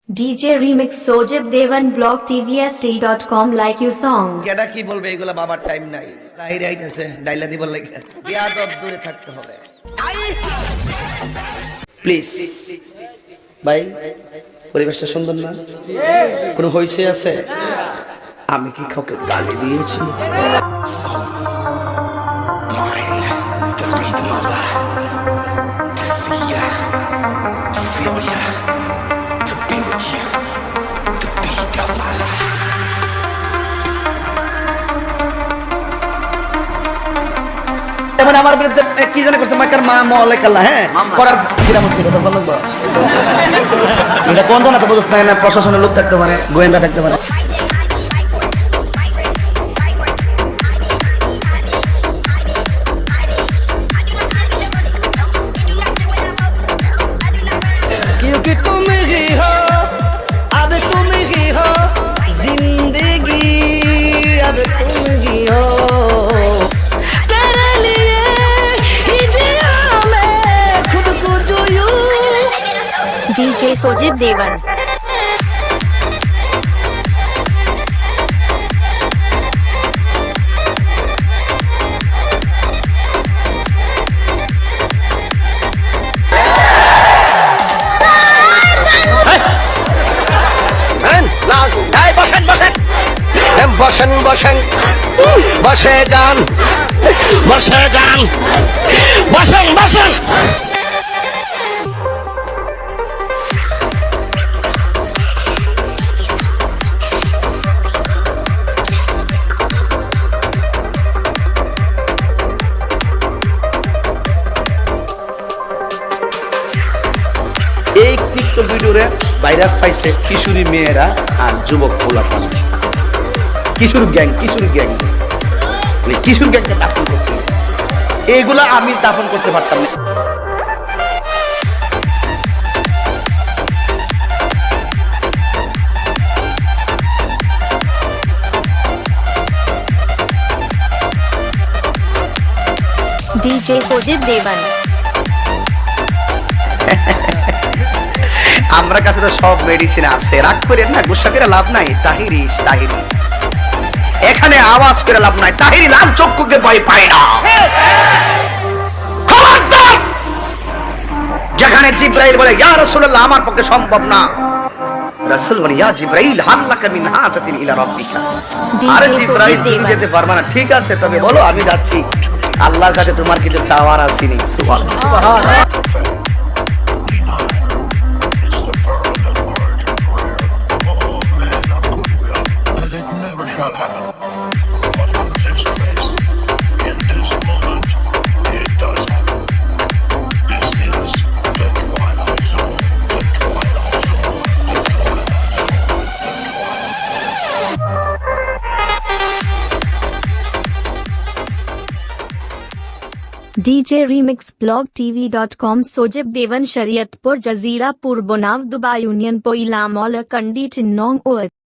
DJ Remix Sojib Devan blog tvst.com like you song. কেডা কি বলবে এগুলা বাবার টাইম নাই তাহিরে আইতেছে ডাইলা দিব লাগে বিয়াদব দূরে থাকতে হবে প্লিজ ভাই পরিবেশটা সুন্দর না কোনো হইছে আছে আমি কি কাউকে গালি দিয়েছি আমার বিরুদ্ধে কি জানা করছে মাকার মা মলাইক আল্লাহ হ্যাঁ করার কিরামত ছিল তো বলবো এটা কোন না তো বুঝছ না প্রশাসনের লোক থাকতে পারে গোয়েন্দা থাকতে পারে क्योंकि तुम ही हो अब तुम ही हो जिंदगी अब तुम ही हो DJ Sojib Devan. বসেন বসেন বসে যান বসে যান বসেন বসেন এই টিকটক ভিডিওরে ভাইরাস পাইছে কিশোরী মেয়েরা আর যুবক পোলাপান কিশোর গ্যাং কিশোর গ্যাংকে দাফন করতে এইগুলা আমি দাফন করতে পারতাম না DJ Sojib Devan. আমরা কাছে তো সব মেডিসিন আছে রাগ করে না গুসা করে লাভ নাই তাহিরি এখানে আওয়াজ করে লাভ নাই তাহিরি লাল চক্ষুকে ভয় পায় না খবরদার যেখানে জিবরাইল বলে ইয়া রাসূলুল্লাহ আমার পক্ষে সম্ভব না রাসূল বলে ইয়া জিবরাইল হাল্লাকা মিন হাতাতিন ইলা রাব্বিকা আরে জিবরাইল তুমি যেতে পারবে না ঠিক আছে তবে বলো আমি যাচ্ছি আল্লাহর কাছে তোমার কিছু চাওয়ার আছে নি সুবহানাল্লাহ DJ Remix blog tv.com Sojib Devan Shariatpur Jazira Purbonav Dubai Union Poila Mall Kandi Chinnong Oat